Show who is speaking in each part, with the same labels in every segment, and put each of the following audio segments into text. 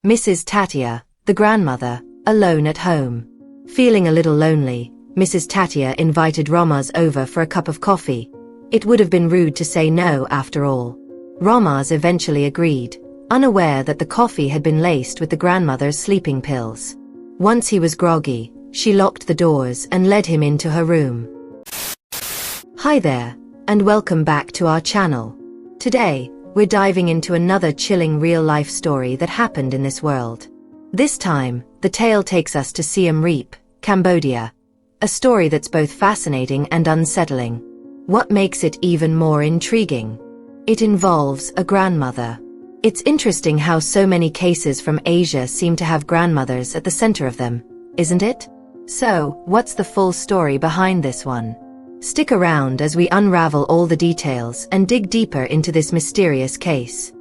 Speaker 1: Mrs. Tatia, the grandmother, alone at home. Feeling a little lonely, Mrs. Tatia invited Romas over for a cup of coffee. It would have been rude to say no after all. Romas eventually agreed, unaware that the coffee had been laced with the grandmother's sleeping pills. Once he was groggy, she locked the doors and led him into her room. Hi there, and welcome back to our channel. Today, we're diving into another chilling real-life story that happened in this world. This time, the tale takes us to Siem Reap, Cambodia. A story that's both fascinating and unsettling. What makes it even more intriguing? It involves a grandmother. It's interesting how so many cases from Asia seem to have grandmothers at the center of them, isn't it? So, what's the full story behind this one? Stick around as we unravel all the details and dig deeper into this mysterious case.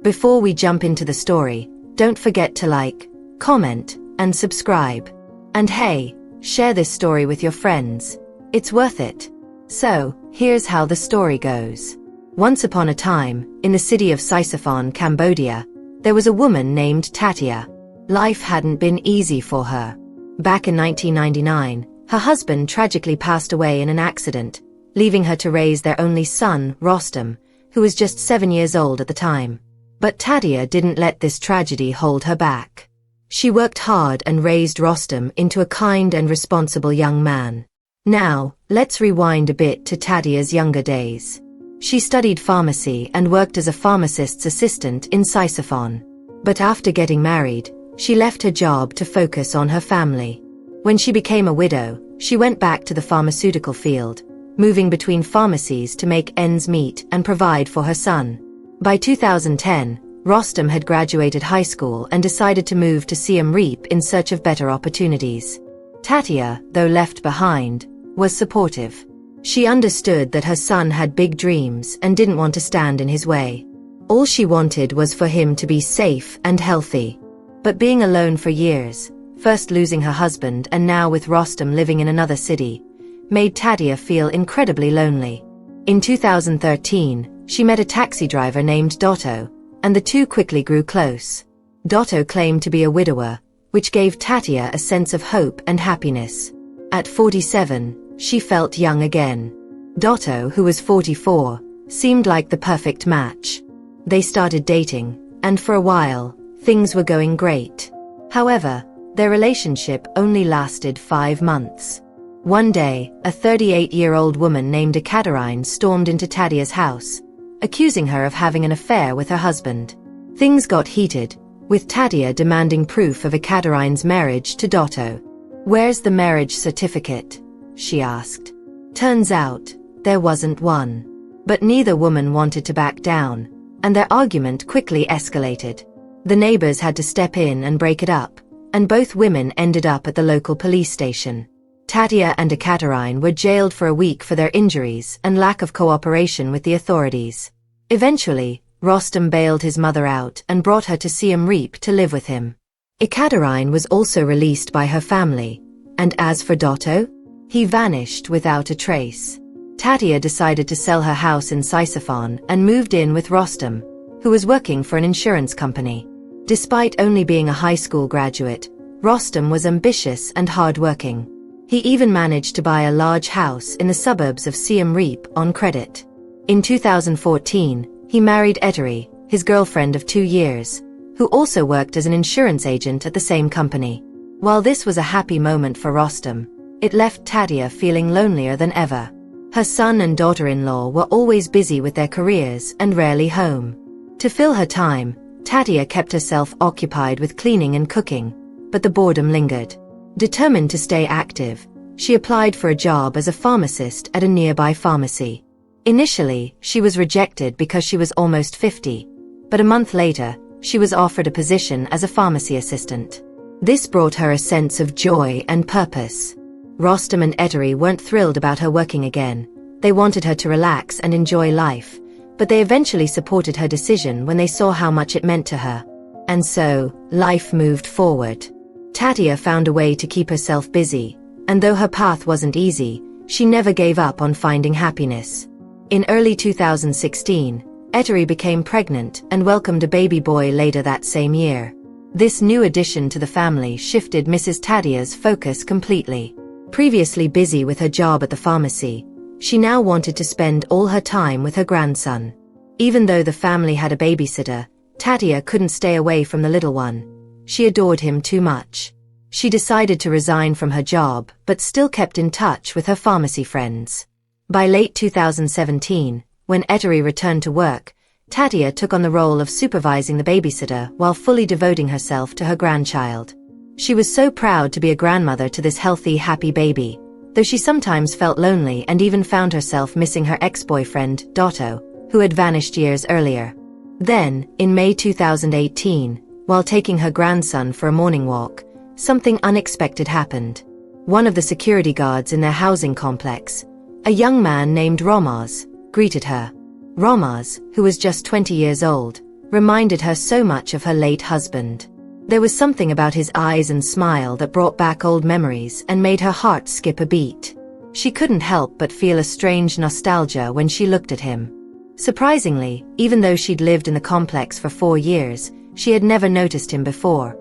Speaker 1: Before we jump into the story, don't forget to like, comment, and subscribe. And hey, share this story with your friends. It's worth it. So, here's how the story goes. Once upon a time, in the city of Sisophon, Cambodia, there was a woman named Tatia. Life hadn't been easy for her. Back in 1999, her husband tragically passed away in an accident, leaving her to raise their only son, Rostam, who was just 7 years old at the time. But Tatia didn't let this tragedy hold her back. She worked hard and raised Rostam into a kind and responsible young man. Now, let's rewind a bit to Tatia's younger days. She studied pharmacy and worked as a pharmacist's assistant in Sisophon. But after getting married, she left her job to focus on her family. When she became a widow, she went back to the pharmaceutical field, moving between pharmacies to make ends meet and provide for her son. By 2010, Rostam had graduated high school and decided to move to Siem Reap in search of better opportunities. Tatia, though left behind, was supportive. She understood that her son had big dreams and didn't want to stand in his way. All she wanted was for him to be safe and healthy. But being alone for years, first losing her husband and now with Rostam living in another city, made Tatia feel incredibly lonely. In 2013, she met a taxi driver named Dotto, and the two quickly grew close. Dotto claimed to be a widower, which gave Tatia a sense of hope and happiness. At 47, she felt young again. Dotto, who was 44, seemed like the perfect match. They started dating, and for a while, things were going great. However, their relationship only lasted 5 months. One day, a 38-year-old woman named Ekaterine stormed into Tatia's house, accusing her of having an affair with her husband. Things got heated, with Tatia demanding proof of Ekaterine's marriage to Dotto. "Where's the marriage certificate?" she asked. Turns out, there wasn't one. But neither woman wanted to back down, and their argument quickly escalated. The neighbors had to step in and break it up, and both women ended up at the local police station. Tatia and Ekaterine were jailed for a week for their injuries and lack of cooperation with the authorities. Eventually, Rostam bailed his mother out and brought her to Siem Reap to live with him. Ekaterine was also released by her family, and as for Dotto, he vanished without a trace. Tatia decided to sell her house in Sisophon and moved in with Rostam, who was working for an insurance company. Despite only being a high school graduate, Rostam was ambitious and hardworking. He even managed to buy a large house in the suburbs of Siem Reap on credit. In 2014, he married Etteri, his girlfriend of 2 years, who also worked as an insurance agent at the same company. While this was a happy moment for Rostam, it left Tatia feeling lonelier than ever. Her son and daughter-in-law were always busy with their careers and rarely home. To fill her time, Tatia kept herself occupied with cleaning and cooking, but the boredom lingered. Determined to stay active, she applied for a job as a pharmacist at a nearby pharmacy. Initially, she was rejected because she was almost 50, but a month later, she was offered a position as a pharmacy assistant. This brought her a sense of joy and purpose. Rostam and Etteri weren't thrilled about her working again. They wanted her to relax and enjoy life, but they eventually supported her decision when they saw how much it meant to her. And so, life moved forward. Tatia found a way to keep herself busy, and though her path wasn't easy, she never gave up on finding happiness. In early 2016, Ettore became pregnant and welcomed a baby boy later that same year. This new addition to the family shifted Mrs. Tadia's focus completely. Previously busy with her job at the pharmacy, she now wanted to spend all her time with her grandson. Even though the family had a babysitter, Tadia couldn't stay away from the little one. She adored him too much. She decided to resign from her job, but still kept in touch with her pharmacy friends. By late 2017, when Ettore returned to work, Tadia took on the role of supervising the babysitter while fully devoting herself to her grandchild. She was so proud to be a grandmother to this healthy, happy baby, though she sometimes felt lonely and even found herself missing her ex-boyfriend, Dotto, who had vanished years earlier. Then, in May 2018, while taking her grandson for a morning walk, something unexpected happened. One of the security guards in their housing complex, a young man named Romas, greeted her. Romas, who was just 20 years old, reminded her so much of her late husband. There was something about his eyes and smile that brought back old memories and made her heart skip a beat. She couldn't help but feel a strange nostalgia when she looked at him. Surprisingly, even though she'd lived in the complex for 4 years, she had never noticed him before,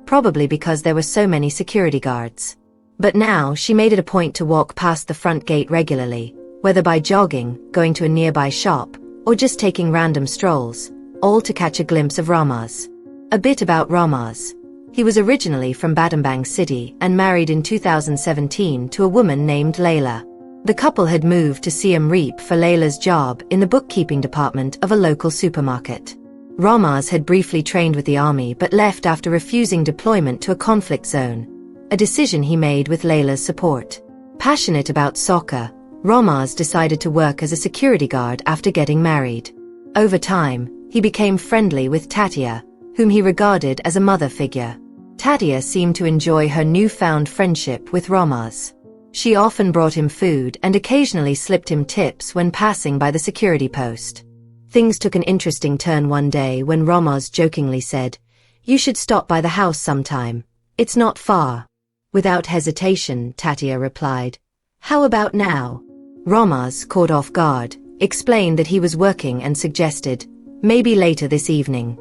Speaker 1: probably because there were so many security guards. But now she made it a point to walk past the front gate regularly, whether by jogging, going to a nearby shop, or just taking random strolls, all to catch a glimpse of Romas. A bit about Romas. He was originally from Battambang City and married in 2017 to a woman named Layla. The couple had moved to Siem Reap for Layla's job in the bookkeeping department of a local supermarket. Romas had briefly trained with the army but left after refusing deployment to a conflict zone, a decision he made with Layla's support. Passionate about soccer, Romas decided to work as a security guard after getting married. Over time, he became friendly with Tadia, whom he regarded as a mother figure. Tadia seemed to enjoy her newfound friendship with Romas. She often brought him food and occasionally slipped him tips when passing by the security post. Things took an interesting turn one day when Romas jokingly said, "You should stop by the house sometime. It's not far." Without hesitation, Tadia replied, "How about now?" Romas, caught off guard, explained that he was working and suggested, "Maybe later this evening."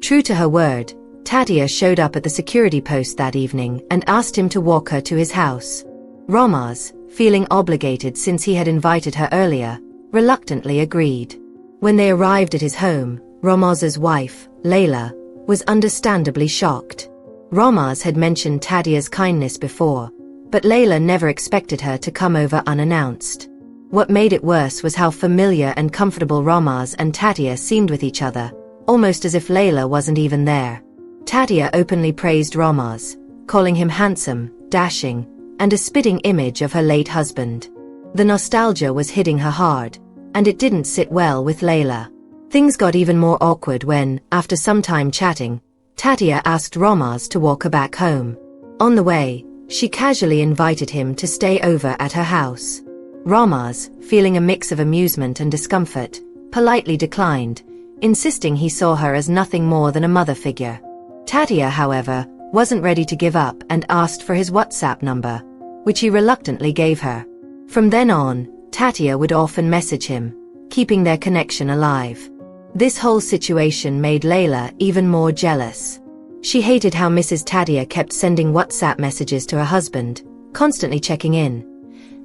Speaker 1: True to her word, Tadia showed up at the security post that evening and asked him to walk her to his house. Romas, feeling obligated since he had invited her earlier, reluctantly agreed. When they arrived at his home, Romas's wife, Layla, was understandably shocked. Romas had mentioned Tadia's kindness before, but Layla never expected her to come over unannounced. What made it worse was how familiar and comfortable Romas and Tadia seemed with each other, almost as if Layla wasn't even there. Tadia openly praised Romas, calling him handsome, dashing, and a spitting image of her late husband. The nostalgia was hitting her hard, and it didn't sit well with Layla. Things got even more awkward when, after some time chatting, Tadia asked Romas to walk her back home. On the way, she casually invited him to stay over at her house. Romas, feeling a mix of amusement and discomfort, politely declined, insisting he saw her as nothing more than a mother figure. Tadia, however, wasn't ready to give up and asked for his WhatsApp number, which he reluctantly gave her. From then on, Tadia would often message him, keeping their connection alive. This whole situation made Layla even more jealous. She hated how Mrs. Tadia kept sending WhatsApp messages to her husband, constantly checking in,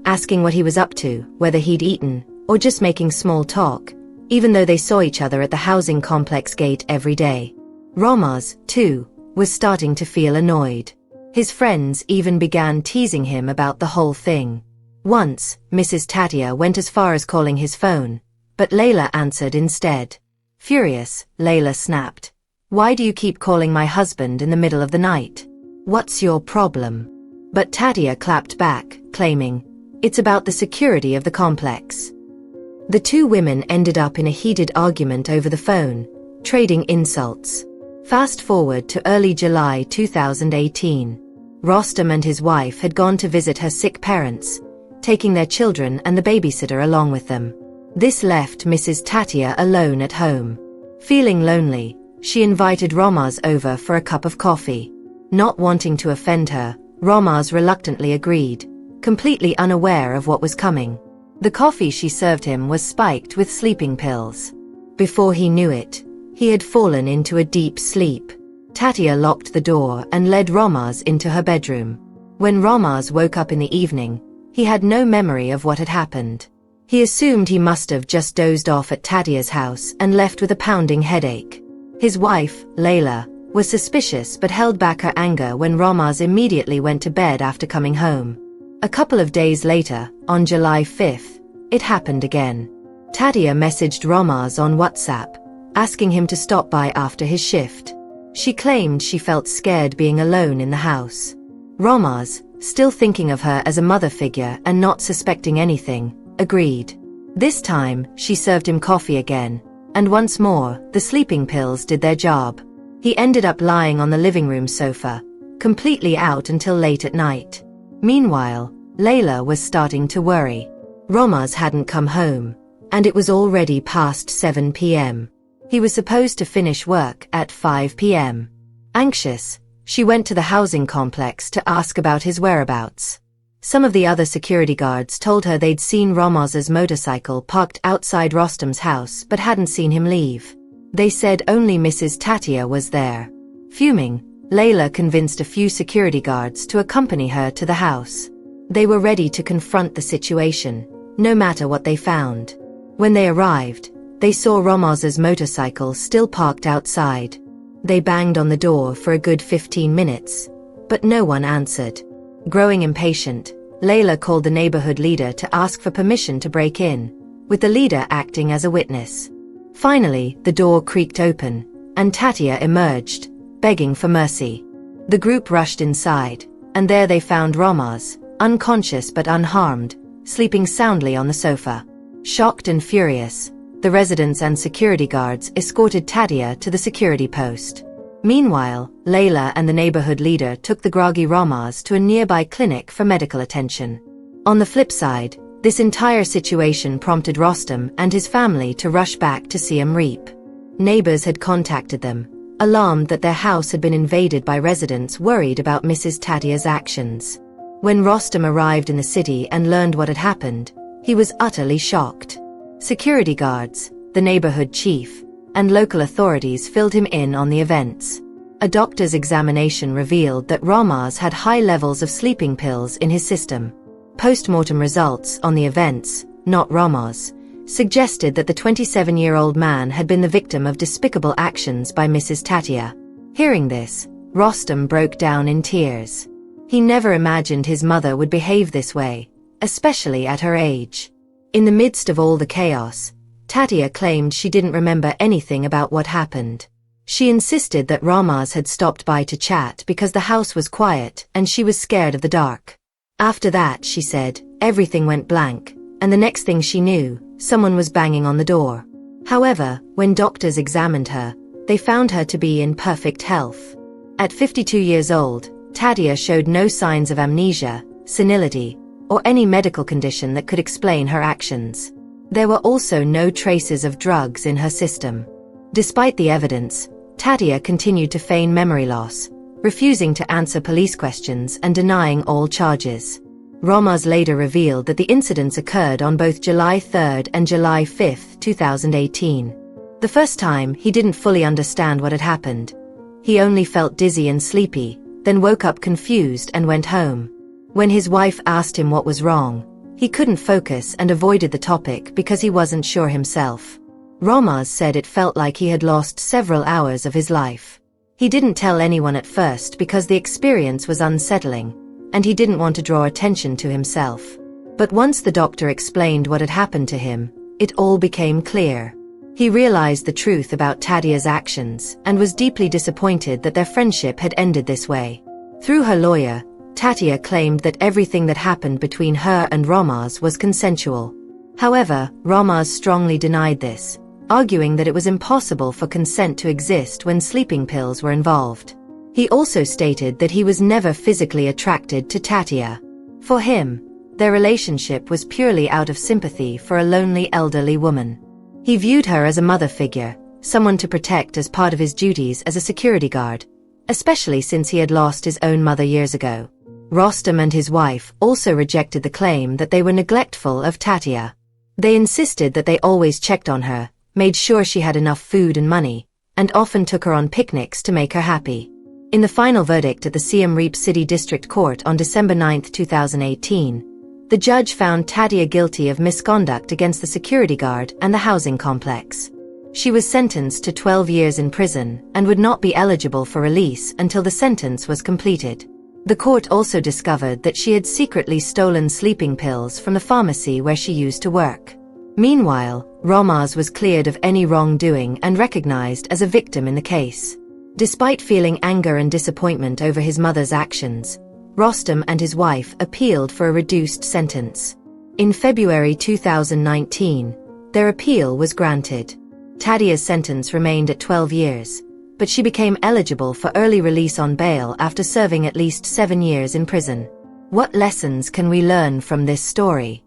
Speaker 1: asking what he was up to, whether he'd eaten, or just making small talk, even though they saw each other at the housing complex gate every day. Romas, too, was starting to feel annoyed. His friends even began teasing him about the whole thing. Once, Mrs. Tadia went as far as calling his phone, but Layla answered instead. Furious, Layla snapped, "Why do you keep calling my husband in the middle of the night? What's your problem?" But Tadia clapped back, claiming, "It's about the security of the complex." The two women ended up in a heated argument over the phone, trading insults. Fast forward to early July 2018. Rostam and his wife had gone to visit her sick parents, taking their children and the babysitter along with them. This left Mrs. Tadia alone at home. Feeling lonely, she invited Romas over for a cup of coffee. Not wanting to offend her, Romas reluctantly agreed, completely unaware of what was coming. The coffee she served him was spiked with sleeping pills. Before he knew it, he had fallen into a deep sleep. Tatia locked the door and led Romas into her bedroom. When Romas woke up in the evening, he had no memory of what had happened. He assumed he must have just dozed off at Tatia's house and left with a pounding headache. His wife, Layla, was suspicious but held back her anger when Romas immediately went to bed after coming home. A couple of days later, on July 5th, it happened again. Tatia messaged Romas on WhatsApp, asking him to stop by after his shift. She claimed she felt scared being alone in the house. Romas, still thinking of her as a mother figure and not suspecting anything, agreed. This time, she served him coffee again, and once more, the sleeping pills did their job. He ended up lying on the living room sofa, completely out until late at night. Meanwhile, Layla was starting to worry. Romas hadn't come home, and it was already past 7 p.m. He was supposed to finish work at 5 p.m. Anxious, she went to the housing complex to ask about his whereabouts. Some of the other security guards told her they'd seen Romas's motorcycle parked outside Rostam's house but hadn't seen him leave. They said only Mrs. Tatia was there. Fuming, Layla convinced a few security guards to accompany her to the house. They were ready to confront the situation, no matter what they found. When they arrived, they saw Romas's motorcycle still parked outside. They banged on the door for a good 15 minutes, but no one answered. Growing impatient, Layla called the neighborhood leader to ask for permission to break in, with the leader acting as a witness. Finally, the door creaked open, and Tatia emerged, begging for mercy. The group rushed inside, and there they found Romas, unconscious but unharmed, sleeping soundly on the sofa. Shocked and furious, the residents and security guards escorted Tatia to the security post. Meanwhile, Layla and the neighborhood leader took the groggy Romas to a nearby clinic for medical attention. On the flip side, this entire situation prompted Rostam and his family to rush back to Siem Reap. Neighbors had contacted them, alarmed that their house had been invaded by residents worried about Mrs. Tatia's actions. When Rostam arrived in the city and learned what had happened, he was utterly shocked. Security guards, the neighborhood chief, and local authorities filled him in on the events. A doctor's examination revealed that Romas had high levels of sleeping pills in his system. Post-mortem results on the events, not Romas, suggested that the 27-year-old man had been the victim of despicable actions by Mrs. Tatia. Hearing this, Rostam broke down in tears. He never imagined his mother would behave this way, especially at her age. In the midst of all the chaos, Tatia claimed she didn't remember anything about what happened. She insisted that Romas had stopped by to chat because the house was quiet and she was scared of the dark. After that, she said, everything went blank, and the next thing she knew, someone was banging on the door. However, when doctors examined her, they found her to be in perfect health. At 52 years old, Tatia showed no signs of amnesia, senility, or any medical condition that could explain her actions. There were also no traces of drugs in her system. Despite the evidence, Tatia continued to feign memory loss, refusing to answer police questions and denying all charges. Romas later revealed that the incidents occurred on both July 3 and July 5, 2018. The first time, he didn't fully understand what had happened. He only felt dizzy and sleepy, then woke up confused and went home. When his wife asked him what was wrong, he couldn't focus and avoided the topic because he wasn't sure himself. Romas said it felt like he had lost several hours of his life. He didn't tell anyone at first because the experience was unsettling, and he didn't want to draw attention to himself. But once the doctor explained what had happened to him, it all became clear. He realized the truth about Tatia's actions and was deeply disappointed that their friendship had ended this way. Through her lawyer, Tatia claimed that everything that happened between her and Romas was consensual. However, Romas strongly denied this, arguing that it was impossible for consent to exist when sleeping pills were involved. He also stated that he was never physically attracted to Tatia. For him, their relationship was purely out of sympathy for a lonely elderly woman. He viewed her as a mother figure, someone to protect as part of his duties as a security guard, especially since he had lost his own mother years ago. Rostam and his wife also rejected the claim that they were neglectful of Tatia. They insisted that they always checked on her, made sure she had enough food and money, and often took her on picnics to make her happy. In the final verdict at the Siem Reap City District Court on December 9, 2018, the judge found Tatia guilty of misconduct against the security guard and the housing complex. She was sentenced to 12 years in prison and would not be eligible for release until the sentence was completed. The court also discovered that she had secretly stolen sleeping pills from the pharmacy where she used to work. Meanwhile, Romaz was cleared of any wrongdoing and recognized as a victim in the case. Despite feeling anger and disappointment over his mother's actions, Rostam and his wife appealed for a reduced sentence. In February 2019, their appeal was granted. Tatia's sentence remained at 12 years, but she became eligible for early release on bail after serving at least 7 years in prison. What lessons can we learn from this story?